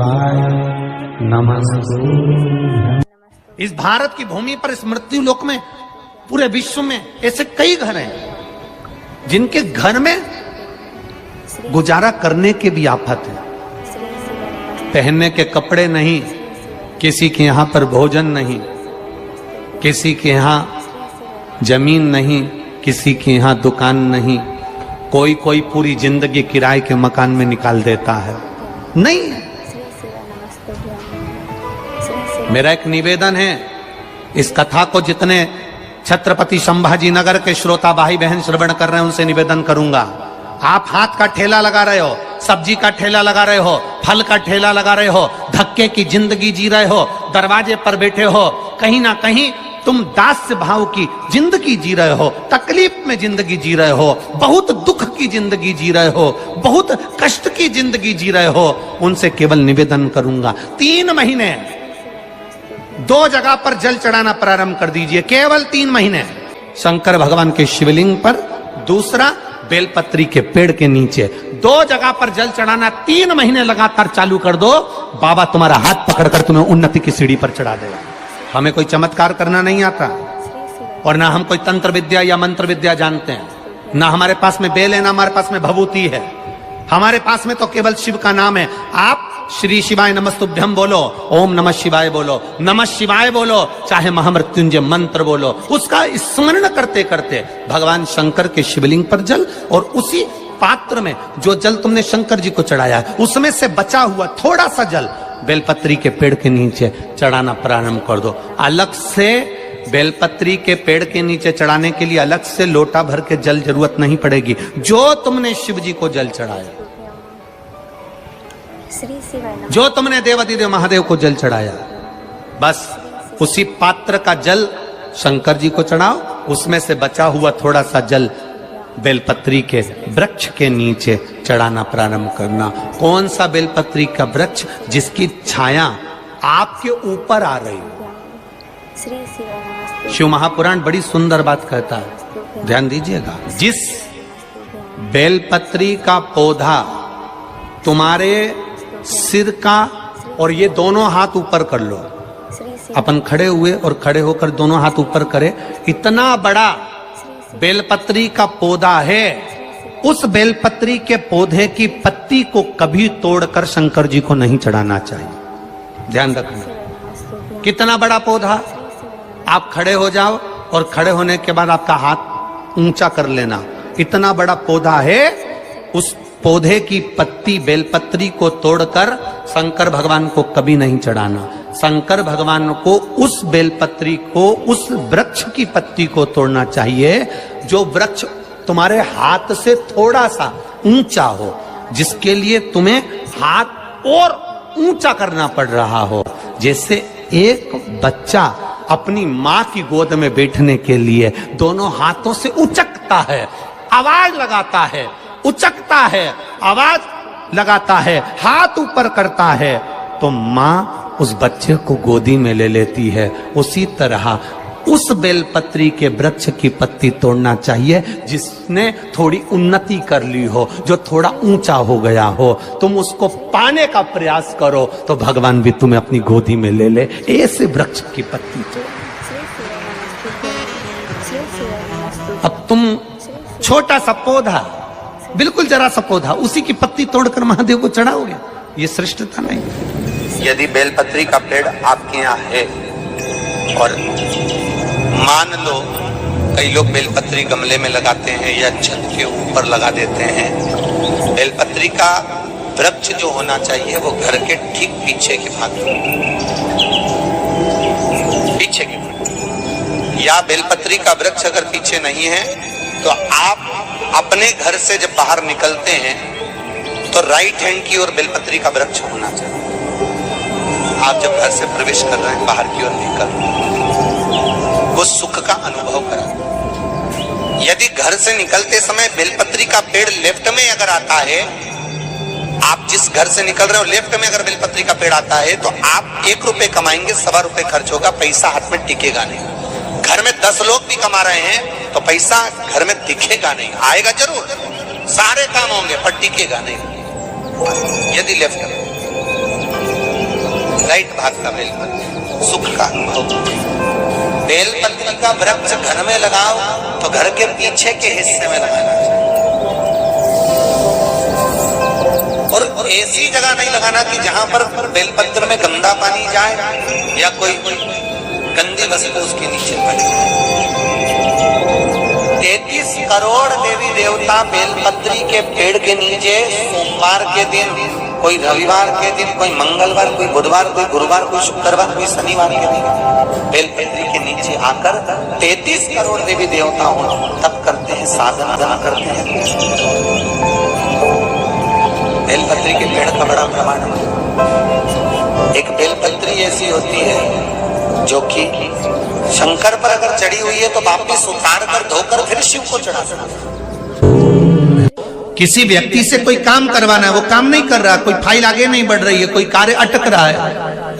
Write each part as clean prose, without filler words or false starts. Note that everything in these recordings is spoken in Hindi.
शिवाय नमस्तुभ्यं। इस भारत की भूमि पर, इस मृत्यु लोक में, पूरे विश्व में ऐसे कई घर हैं जिनके घर में गुजारा करने के भी आफत है। पहनने के कपड़े नहीं, किसी के यहां पर भोजन नहीं, किसी के यहां जमीन नहीं, किसी के यहां दुकान नहीं, कोई पूरी जिंदगी किराए के मकान में निकाल देता है। नहीं, मेरा एक निवेदन है, इस कथा को जितने छत्रपति संभाजी नगर के श्रोता भाई बहन श्रवण कर रहे हैं उनसे निवेदन करूंगा, आप हाथ का ठेला लगा रहे हो, सब्जी का ठेला लगा रहे हो, फल का ठेला लगा रहे हो, धक्के की जिंदगी जी रहे हो, दरवाजे पर बैठे हो, कहीं ना कहीं तुम दास्य भाव की जिंदगी जी रहे हो, तकलीफ में जिंदगी जी रहे हो, बहुत दुख की जिंदगी जी रहे हो, बहुत कष्ट की जिंदगी जी रहे हो, उनसे केवल निवेदन करूंगा 3 महीने 2 जगह पर जल चढ़ाना प्रारंभ कर दीजिए। केवल 3 महीने शंकर भगवान के शिवलिंग पर, दूसरा बेलपत्री के पेड़ के नीचे, 2 जगह पर जल चढ़ाना 3 महीने लगातार चालू कर दो। बाबा तुम्हारा हाथ पकड़कर तुम्हें उन्नति की सीढ़ी पर चढ़ा देगा। हमें कोई चमत्कार करना नहीं आता और ना हम कोई तंत्र विद्या या मंत्र विद्या जानते हैं, ना हमारे पास में बेल है, ना हमारे पास में भभूति है, हमारे पास में तो केवल शिव का नाम है। आप श्री शिवाय नमस्तुभ्यं बोलो, ओम नमः शिवाय बोलो, नमः शिवाय बोलो, चाहे महामृत्युंजय मंत्र बोलो, उसका स्मरण करते करते भगवान शंकर के शिवलिंग पर जल, और उसी पात्र में जो जल तुमने शंकर जी को चढ़ाया है उसमें से बचा हुआ थोड़ा सा जल बेलपत्री के पेड़ के नीचे चढ़ाना प्रारंभ कर दो। अलग से बेलपत्री के पेड़ के नीचे चढ़ाने के लिए अलग से लोटा भर के जल जरूरत नहीं पड़ेगी। जो तुमने शिव जी को जल चढ़ाया, जो तुमने देवादिदेव महादेव को जल चढ़ाया, बस उसी पात्र का जल शंकर जी को चढ़ाओ, उसमें से बचा हुआ थोड़ा सा जल बेलपत्री के वृक्ष के नीचे चढ़ाना प्रारंभ करना। कौन सा बेलपत्री का वृक्ष? जिसकी छाया आपके ऊपर आ रही हो। शिव महापुराण बड़ी सुंदर बात कहता है, ध्यान दीजिएगा। जिस बेलपत्री का पौधा तुम्हारे सिर का, और ये दोनों हाथ ऊपर कर लो, अपन खड़े हुए और खड़े होकर दोनों हाथ ऊपर करे, इतना बड़ा बेलपत्री का पौधा है, उस बेलपत्री के पौधे की पत्ती को कभी तोड़कर शंकर जी को नहीं चढ़ाना चाहिए। ध्यान रखना, कितना बड़ा पौधा। आप खड़े हो जाओ और खड़े होने के बाद आपका हाथ ऊंचा कर लेना, इतना बड़ा पौधा है, उस पौधे की पत्ती बेलपत्री को तोड़कर शंकर भगवान को कभी नहीं चढ़ाना। शंकर भगवान को उस बेलपत्री को, उस वृक्ष की पत्ती को तोड़ना चाहिए जो वृक्ष तुम्हारे हाथ से थोड़ा सा ऊंचा हो, जिसके लिए तुम्हें हाथ और ऊंचा करना पड़ रहा हो। जैसे एक बच्चा अपनी माँ की गोद में बैठने के लिए दोनों हाथों से उचकता है, आवाज लगाता है, उचकता है, आवाज लगाता है, हाथ ऊपर करता है, तो माँ उस बच्चे को गोदी में ले लेती है। उसी तरह उस बेलपत्री के वृक्ष की पत्ती तोड़ना चाहिए जिसने थोड़ी उन्नति कर ली हो, जो थोड़ा ऊंचा हो गया हो। तुम उसको पाने का प्रयास करो तो भगवान भी तुम्हें अपनी गोदी में ले ले। ऐसे वृक्ष की पत्ती तोड़। अब तुम छोटा सा पौधा, बिल्कुल जरा सा पौधा, उसी की पत्ती तोड़कर महादेव को चढ़ाओगे, ये श्रेष्ठता नहीं। यदि बेलपत्री का पेड़ आपके यहाँ है, और मान लो कई लोग बेलपत्री गमले में लगाते हैं या छत के ऊपर लगा देते हैं, बेलपत्री का वृक्ष जो होना चाहिए वो घर के ठीक पीछे के भाग में, पीछे के भाग। या बेलपत्री का वृक्ष अगर पीछे नहीं है तो आप अपने घर से जब बाहर निकलते हैं तो राइट हैंड की ओर बेलपत्री का वृक्ष होना चाहिए। आप जब घर से प्रवेश कर रहे हैं, बाहर की ओर निकल रहे हैं, वो सुख का अनुभव करें। यदि घर से निकलते समय बेलपत्री का पेड़ लेफ्ट में अगर आता है, आप जिस घर से निकल रहे हो लेफ्ट में अगर बेलपत्री का पेड़ आता है तो आप 1 रुपए कमाएंगे, 1.25 रुपए खर्च होगा, पैसा हाथ में टिकेगा नहीं। घर में 10 लोग भी कमा रहे हैं तो पैसा घर में दिखेगा नहीं, आएगा जरूर, सारे काम होंगे पर टिकेगा नहीं यदि लेफ्ट में। राइट भाग का बेलपत्री सुख का अनुभव। बेलपत्री का वृक्ष घर में लगाओ तो घर के पीछे के हिस्से में लगाना चाहिए, और ऐसी जगह नहीं लगाना कि जहां पर बेलपत्र में गंदा पानी जाए या कोई गंदी वस्तु उसके नीचे पड़े। 33 करोड़ देवी देवता बेलपत्री के पेड़ के नीचे सोमवार के दिन, कोई रविवार के दिन, कोई मंगलवार, कोई बुधवार, कोई गुरुवार, कोई शुक्रवार, कोई शनिवार के दिन बेलपत्री के नीचे आकर 33 करोड़ देवी देवता हो तब करते हैं, साधना करते हैं। बेलपत्री के पेड़ का बड़ा प्रमाण है। एक बेलपत्री ऐसी होती है जो कि शंकर पर अगर चढ़ी हुई है तो वापिस उतार कर धोकर फिर शिव को चढ़ा सकते। किसी व्यक्ति से कोई काम करवाना है, वो काम नहीं कर रहा, कोई फाइल आगे नहीं बढ़ रही है, कोई कार्य अटक रहा है,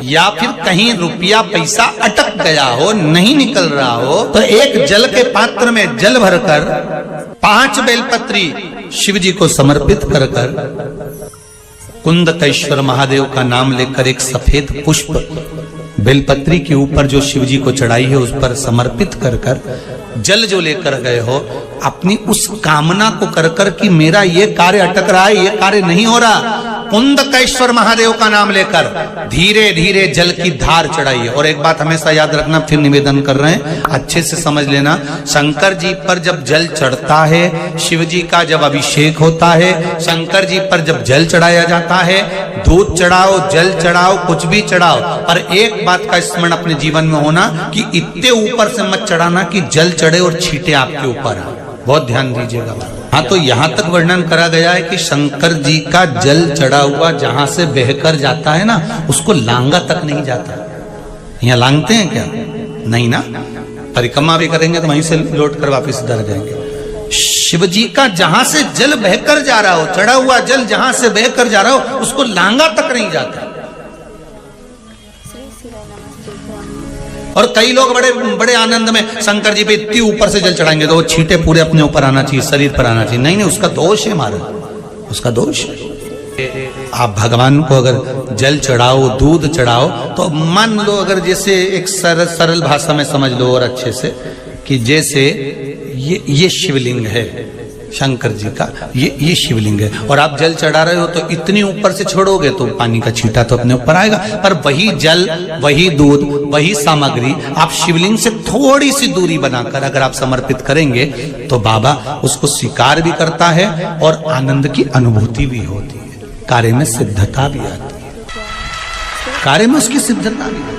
या फिर कहीं रुपया पैसा अटक गया हो, नहीं निकल रहा हो, तो एक जल के पात्र में जल भरकर 5 बेलपत्री शिव जी को समर्पित कर कुंदकेश्वर महादेव का नाम लेकर एक सफेद पुष्प बेलपत्री के ऊपर जो शिव जी को चढ़ाई है उस पर समर्पित कर जल जो लेकर गए हो, अपनी उस कामना को कर कि मेरा ये कार्य अटक रहा है, ये कार्य नहीं हो रहा, कुंदकेश्वर महादेव का नाम लेकर धीरे धीरे जल की धार चढ़ाइए। और एक बात हमेशा याद रखना, फिर निवेदन कर रहे हैं, अच्छे से समझ लेना, शंकर जी पर जब जल चढ़ता है, शिव जी का जब अभिषेक होता है, शंकर जी पर जब जल चढ़ाया जाता है, दूध चढ़ाओ, जल चढ़ाओ, कुछ भी चढ़ाओ, पर एक बात का स्मरण अपने जीवन में होना कि इतने ऊपर से मत चढ़ाना कि जल चढ़े और छींटे आपके ऊपर आ। बहुत ध्यान दीजिएगा। हाँ, तो यहाँ तक वर्णन करा गया है कि शंकर जी का जल चढ़ा हुआ जहां से बहकर जाता है ना, उसको लांगा तक नहीं जाता। यहाँ लांगते हैं क्या? नहीं ना, परिक्रमा भी करेंगे तो वहीं से लौट कर वापिस इधर जाएंगे। शिव जी का जहां से जल बहकर जा रहा हो, चढ़ा हुआ जल जहां से बहकर जा रहा हो, उसको लांगा तक नहीं जाता। और कई लोग बड़े बड़े आनंद में शंकर जी पे इतनी ऊपर से जल चढ़ाएंगे तो वो छींटे पूरे अपने ऊपर आना चाहिए, शरीर पर आना चाहिए। नहीं नहीं, उसका दोष है महाराज, उसका दोष है। आप भगवान को अगर जल चढ़ाओ, दूध चढ़ाओ, तो मान लो अगर जैसे एक सरल भाषा में समझ लो और अच्छे से, कि जैसे ये शिवलिंग है शंकर जी का, ये शिवलिंग है, और आप जल चढ़ा रहे हो तो इतनी ऊपर से छोड़ोगे तो पानी का छींटा तो अपने ऊपर आएगा, पर वही जल, वही दूध, वही सामग्री आप शिवलिंग से थोड़ी सी दूरी बनाकर अगर आप समर्पित करेंगे तो बाबा उसको स्वीकार भी करता है और आनंद की अनुभूति भी होती है, कार्य में सिद्धता भी आती है, कार्य में उसकी सिद्धता भी आती है।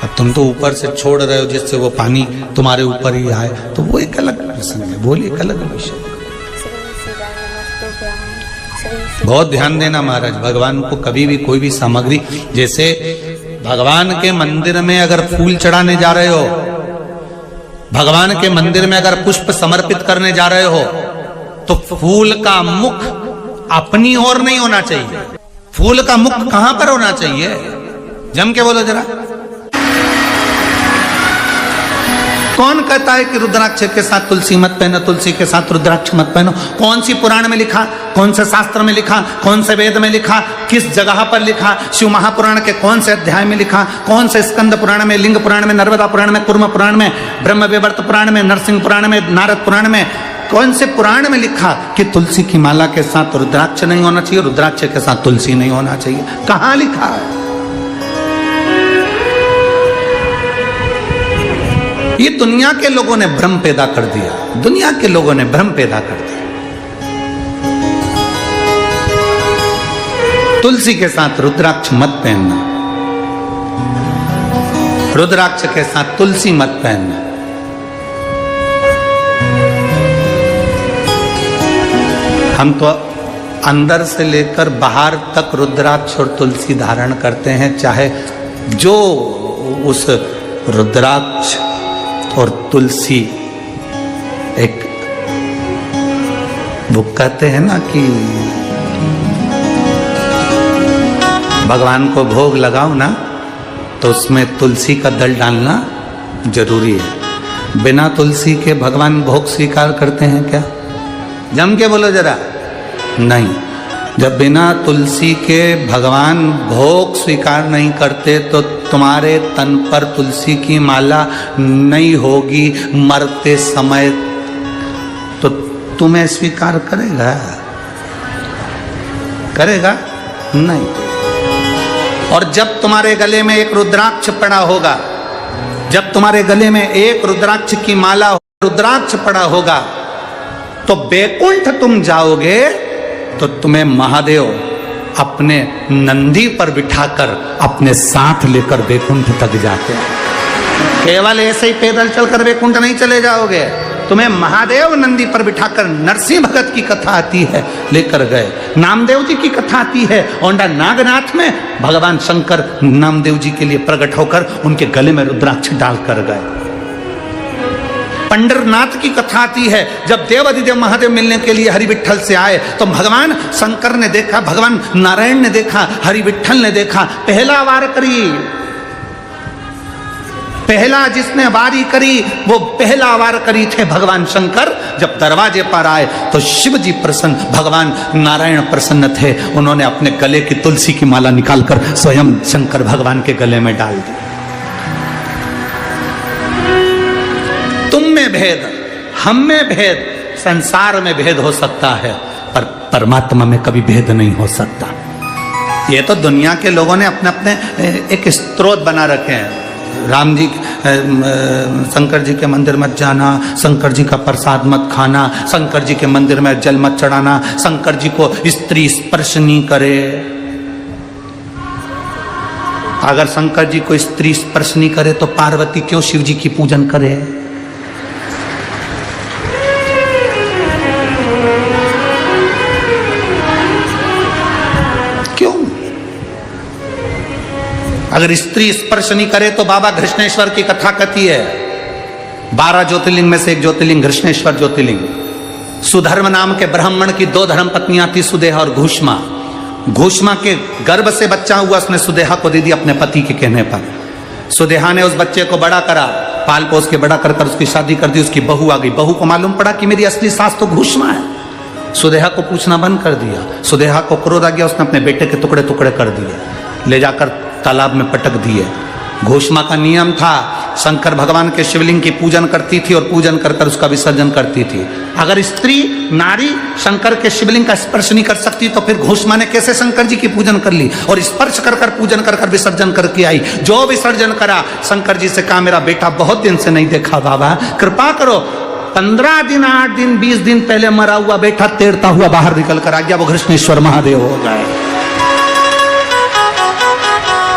अब तुम तो ऊपर से छोड़ रहे हो जिससे वो पानी तुम्हारे ऊपर ही आए, तो वो एक अलग प्रसंग है, वो एक अलग विषय। बहुत ध्यान देना महाराज, भगवान को कभी भी कोई भी सामग्री, जैसे भगवान के मंदिर में अगर फूल चढ़ाने जा रहे हो, भगवान के मंदिर में अगर पुष्प समर्पित करने जा रहे हो, तो फूल का मुख अपनी ओर नहीं होना चाहिए। फूल का मुख कहां पर होना चाहिए? जम के बोलो जरा। कौन कहता है कि रुद्राक्ष के साथ तुलसी मत पहनो, तुलसी के साथ रुद्राक्ष मत पहनो? कौन सी पुराण में लिखा, कौन से शास्त्र में लिखा, कौन से वेद में लिखा, किस जगह पर लिखा, शिव महापुराण के कौन से अध्याय में लिखा, कौन से स्कंद पुराण में, लिंग पुराण में, नर्मदा पुराण में, कुर्म पुराण में, ब्रह्म वैवर्त पुराण में, नरसिंह पुराण में, नारद पुराण में, कौन से पुराण में लिखा कि तुलसी की माला के साथ रुद्राक्ष नहीं होना चाहिए, रुद्राक्ष के साथ तुलसी नहीं होना चाहिए? कहां लिखा है? ये दुनिया के लोगों ने भ्रम पैदा कर दिया, दुनिया के लोगों ने भ्रम पैदा कर दिया। तुलसी के साथ रुद्राक्ष मत पहनना, रुद्राक्ष के साथ तुलसी मत पहनना। हम तो अंदर से लेकर बाहर तक रुद्राक्ष और तुलसी धारण करते हैं, चाहे जो उस रुद्राक्ष और तुलसी एक, वो कहते हैं ना कि भगवान को भोग लगाओ ना तो उसमें तुलसी का दल डालना जरूरी है। बिना तुलसी के भगवान भोग स्वीकार करते हैं क्या? जम के बोलो जरा। नहीं, जब बिना तुलसी के भगवान भोग स्वीकार नहीं करते तो तुम्हारे तन पर तुलसी की माला नहीं होगी मरते समय, तो तुम्हें स्वीकार करेगा? करेगा नहीं। और जब तुम्हारे गले में एक रुद्राक्ष पड़ा होगा, जब तुम्हारे गले में एक रुद्राक्ष की माला, रुद्राक्ष पड़ा होगा, तो बैकुंठ तुम जाओगे तो तुम्हें महादेव अपने नंदी पर बिठाकर अपने साथ लेकर बैकुंठ तक जाते हैं। केवल ऐसे ही पैदल चलकर बैकुंठ नहीं चले जाओगे, तुम्हें महादेव नंदी पर बिठाकर, नरसिंह भगत की कथा आती है लेकर गए, नामदेव जी की कथा आती है, औंडा नागनाथ में भगवान शंकर नामदेव जी के लिए प्रकट होकर उनके गले में रुद्राक्ष डालकर गए। पंडरनाथ की कथा आती है, जब देवाधिदेव महादेव मिलने के लिए हरि विठ्ठल से आए तो भगवान शंकर ने देखा, भगवान नारायण ने देखा, हरि विठ्ठल ने देखा, पहला वार करी, पहला जिसने वारी करी वो पहला वार करी थे भगवान शंकर। जब दरवाजे पर आए तो शिव जी प्रसन्न, भगवान नारायण प्रसन्न थे, उन्होंने अपने गले की तुलसी की माला निकालकर स्वयं शंकर भगवान के गले में डाल दी। तुम में भेद, हम में भेद, संसार में भेद हो सकता है, पर परमात्मा में कभी भेद नहीं हो सकता। ये तो दुनिया के लोगों ने अपने अपने एक स्त्रोत बना रखे हैं। राम जी, शंकर जी के मंदिर मत जाना, शंकर जी का प्रसाद मत खाना, शंकर जी के मंदिर में जल मत चढ़ाना, शंकर जी को स्त्री स्पर्श नहीं करे। अगर शंकर जी को स्त्री स्पर्श नहीं करे तो पार्वती क्यों शिव जी की पूजन करे? अगर स्त्री स्पर्श नहीं करे तो बाबा घृष्णेश्वर की कथा कहती है, 12 ज्योतिर्लिंग में से एक ज्योतिर्लिंग घृष्णेश्वर ज्योतिर्लिंग। सुधर्म नाम के ब्राह्मण की 2 धर्म पत्नियां थी, सुदेहा और घूष्मा। घूष्मा के गर्भ से बच्चा हुआ, उसने सुदेहा को दे दिया अपने पति के कहने पर। सुदेहा ने उस बच्चे को बड़ा करा, पाल पोस के बड़ा कर उसकी शादी कर दी, उसकी बहू आ गई। बहू को मालूम पड़ा कि मेरी असली सास तो घूष्मा है। सुदेहा को पूछना बंद कर दिया। सुदेहा को क्रोध आ गया, उसने अपने बेटे के टुकड़े टुकड़े कर दिए, ले जाकर तालाब में पटक दिए। घोषमा का नियम था, शंकर भगवान के शिवलिंग की पूजन करती थी और पूजन कर कर उसका विसर्जन करती थी। अगर स्त्री नारी शंकर के शिवलिंग का स्पर्श नहीं कर सकती तो फिर घोषमा ने कैसे शंकर जी की पूजन कर ली और स्पर्श कर कर पूजन कर कर विसर्जन करके आई। जो विसर्जन करा, शंकर जी से कहा मेरा बेटा बहुत दिन से नहीं देखा, बाबा कृपा करो। 15 दिन 8 दिन 20 दिन पहले मरा हुआ बेटा तैरता हुआ बाहर निकल कर आ गया, वो घृष्णेश्वर महादेव हो गए।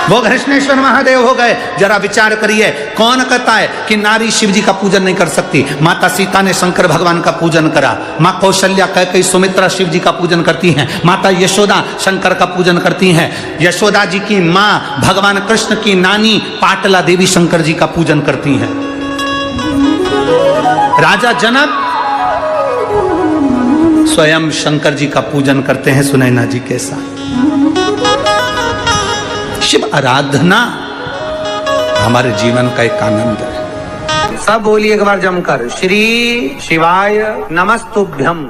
वो घृष्णेश्वर महादेव हो गए। जरा विचार करिए, कौन कहता है कि नारी शिव जी का पूजन नहीं कर सकती? माता सीता ने शंकर भगवान का पूजन करा, माँ कौशल्या कैकेयी सुमित्रा शिव जी का पूजन करती हैं, माता यशोदा शंकर का पूजन करती हैं, यशोदा जी की माँ भगवान कृष्ण की नानी पाटला देवी शंकर जी का पूजन करती हैं, राजा जनक स्वयं शंकर जी का पूजन करते हैं सुनैना जी के साथ। शिव आराधना हमारे जीवन का एक आनंद है। सब बोलिए एक बार जमकर, श्री शिवाय नमस्तुभ्यम।